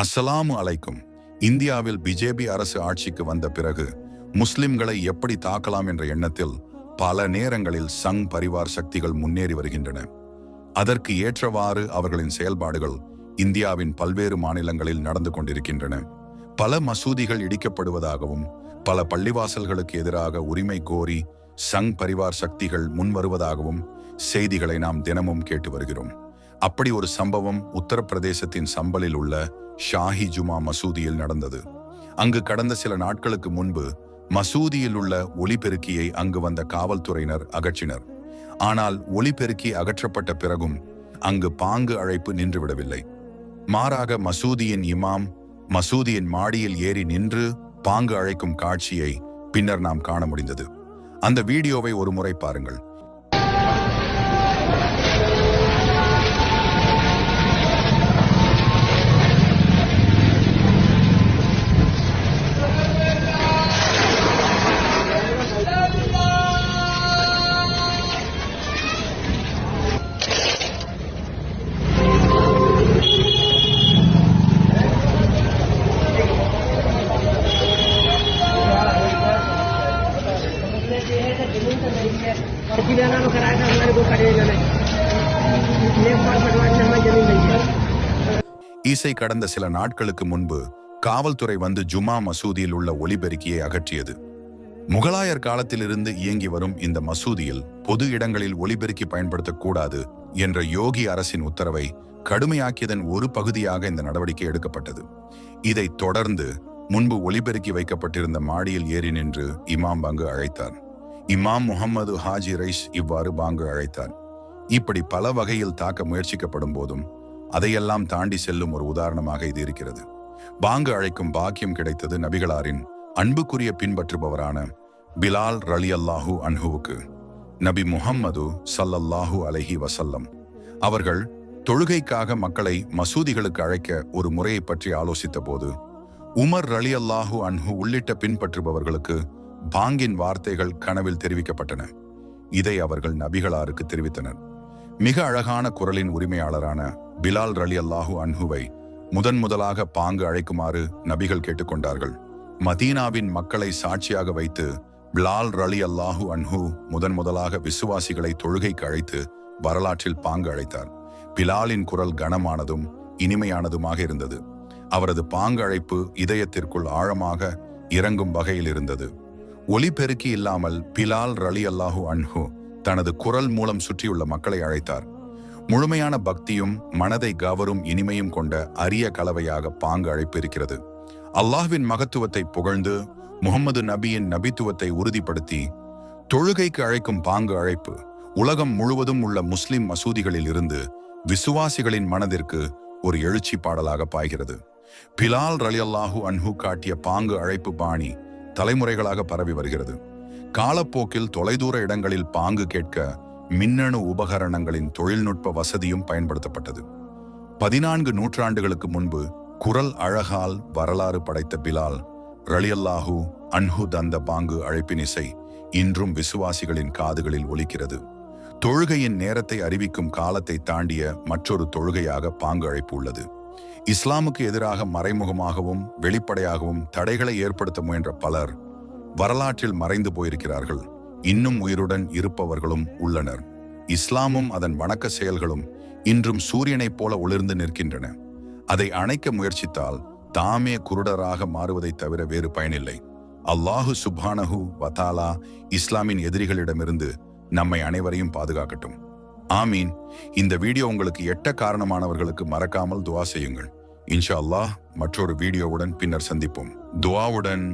அஸ்ஸலாமு அலைக்கும். இந்தியாவில் பிஜேபி அரசு ஆட்சிக்கு வந்த பிறகு முஸ்லிம்களை எப்படி தாக்கலாம் என்ற எண்ணத்தில் பல நேரங்களில் சங் பரிவார் சக்திகள் முன்னேறி வருகின்றன. அதற்கு ஏற்றவாறு அவர்களின் செயல்பாடுகள் இந்தியாவின் பல்வேறு மாநிலங்களில் நடந்து கொண்டிருக்கின்றன. பல மசூதிகள் இடிக்கப்படுவதாகவும் பல பள்ளிவாசல்களுக்கு எதிராக உரிமை கோரி சங் பரிவார் சக்திகள் முன்வருவதாகவும் செய்திகளை நாம் தினமும் கேட்டு வருகிறோம். அப்படி ஒரு சம்பவம் உத்தரப்பிரதேசத்தின் சம்பலில் உள்ள ஷாஹி ஜுமா மசூதியில் நடந்தது. அங்கு கடந்த சில நாட்களுக்கு முன்பு மசூதியில் உள்ள ஒலிபெருக்கியை அங்கு வந்த காவல்துறையினர் அகற்றினர். ஆனால் ஒலிபெருக்கி அகற்றப்பட்ட பிறகும் அங்கு பாங்கு அழைப்பு நின்றுவிடவில்லை. மாறாக மசூதியின் இமாம் மசூதியின் மாடியில் ஏறி நின்று பாங்கு அழைக்கும் காட்சியை பின்னர் நாம் காண முடிந்தது. அந்த வீடியோவை ஒரு முறை பாருங்கள். ஈசை கடந்த சில நாட்களுக்கு முன்பு காவல்துறை வந்து ஜுமா மசூதியில் உள்ள ஒலிபெருக்கியை அகற்றியது. முகலாயர் காலத்திலிருந்து இயங்கி வரும் இந்த மசூதியில் பொது இடங்களில் ஒலிபெருக்கி பயன்படுத்தக்கூடாது என்ற யோகி அரசின் உத்தரவை கடுமையாக்கியதன் ஒரு பகுதியாக இந்த நடவடிக்கை எடுக்கப்பட்டது. இதை தொடர்ந்து முன்பு ஒலிபெருக்கி வைக்கப்பட்டிருந்த மாடியில் ஏறி நின்று இமாம் பாங்கு அழைத்தார். இமாம் முகமது ஹாஜி ரைஸ் இவ்வாறு பாங்கு அழைத்தார். இப்படி பல வகையில் தாக்க முயற்சிக்கப்படும் போதும் அதையெல்லாம் தாண்டி செல்லும் ஒரு உதாரணமாக இது இருக்கிறது. பாங்கு அழைக்கும் பாக்கியம் கிடைத்தது நபிகளாரின் அன்புக்குரிய பின்பற்றுபவரான பிலால் ரலியல்லாஹு அன்ஹுவுக்கு. நபி முஹம்மது ஸல்லல்லாஹு அலைஹி வஸல்லம் அவர்கள் தொழுகைக்காக மக்களை மசூதிகளுக்கு அழைக்க ஒரு முறையை பற்றி ஆலோசித்த போது உமர் ரலியல்லாஹு அன்ஹு உள்ளிட்ட பின்பற்றுபவர்களுக்கு பாங்கின் வார்த்தைகள் கனவில் தெரிவிக்கப்பட்டன. இதை அவர்கள் நபிகளாருக்கு தெரிவித்தனர். மிக அழகான குரலின் உரிமையாளரான பிலால் ரலியல்லாஹு அன்ஹுவை முதலாக பாங்கு அழைக்குமாறு நபிகள் கேட்டுக்கொண்டார்கள். மதீனாவின் மக்களை சாட்சியாக வைத்து பிலால் ரலியல்லாஹு அன்ஹு முதலாக விசுவாசிகளை தொழுகைக்கு அழைத்து வரலாற்றில் பாங்கு அழைத்தார். பிலாலின் குரல் கனமானதும் இனிமையானதுமாக இருந்தது. அவரது பாங்கு அழைப்பு இதயத்திற்குள் ஆழமாக இறங்கும் வகையில் இருந்தது. ஒலிபெருக்கி இல்லாமல் பிலால் ரலியல்லாஹு அன்ஹு தனது குரல் மூலம் சுற்றியுள்ள மக்களை அழைத்தார். முழுமையான பக்தியும் மனதை கவரும் இனிமையும் கொண்ட அரிய கலவையாக பாங்கு அழைப்பு இருக்கிறது. அல்லாஹ்வின் மகத்துவத்தை புகழ்ந்து முகமது நபியின் நபித்துவத்தை உறுதிப்படுத்தி தொழுகைக்கு அழைக்கும் பாங்கு அழைப்பு உலகம் முழுவதும் உள்ள முஸ்லிம் மசூதிகளில் இருந்து விசுவாசிகளின் மனதிற்கு ஒரு எழுச்சி பாடலாக பாய்கிறது. பிலால் ரலியல்லாஹு அன்ஹு காட்டிய பாங்கு அழைப்பு பாணி தலைமுறைகளாக பரவி வருகிறது. காலப்போக்கில் தொலைதூர இடங்களில் பாங்கு கேட்க மின்னணு உபகரணங்களின் தொழில்நுட்ப வசதியும் பயன்படுத்தப்பட்டது. 14 நூற்றாண்டுகளுக்கு முன்பு குரல் அழகால் வரலாறு படைத்த பிலால் ரலியல்லாஹு அன்ஹு தந்த பாங்கு அழைப்பின் இசை இன்றும் விசுவாசிகளின் காதுகளில் ஒலிக்கிறது. தொழுகையின் நேரத்தை அறிவிக்கும் காலத்தை தாண்டிய மற்றொரு தொழுகையாக பாங்கு அழைப்பு உள்ளது. இஸ்லாமுக்கு எதிராக மறைமுகமாகவும் வெளிப்படையாகவும் தடைகளை ஏற்படுத்த முயன்ற பலர் வரலாற்றில் மறைந்து போயிருக்கிறார்கள். இன்னும் உயிருடன் இருப்பவர்களும் உள்ளனர். இஸ்லாமும் அதன் வணக்க செயல்களும் இன்றும் சூரியனைப் போல ஒளிர்ந்து நிற்கின்றன. அதை அணைக்க முயற்சித்தால் தாமே குருடராக மாறுவதை தவிர வேறு பயனில்லை. அல்லாஹு சுப்ஹானஹு வ தஆலா இஸ்லாமின் எதிரிகளிடமிருந்து நம்மை அனைவரையும் பாதுகாக்கட்டும். ஆமீன். இந்த வீடியோ உங்களுக்கு எட்ட காரணமானவர்களுக்கு மறக்காமல் துஆ செய்யுங்கள். இன்ஷா அல்லாஹ் மற்றொரு வீடியோவுடன் பின்னர் சந்திப்போம். துஆவுடன்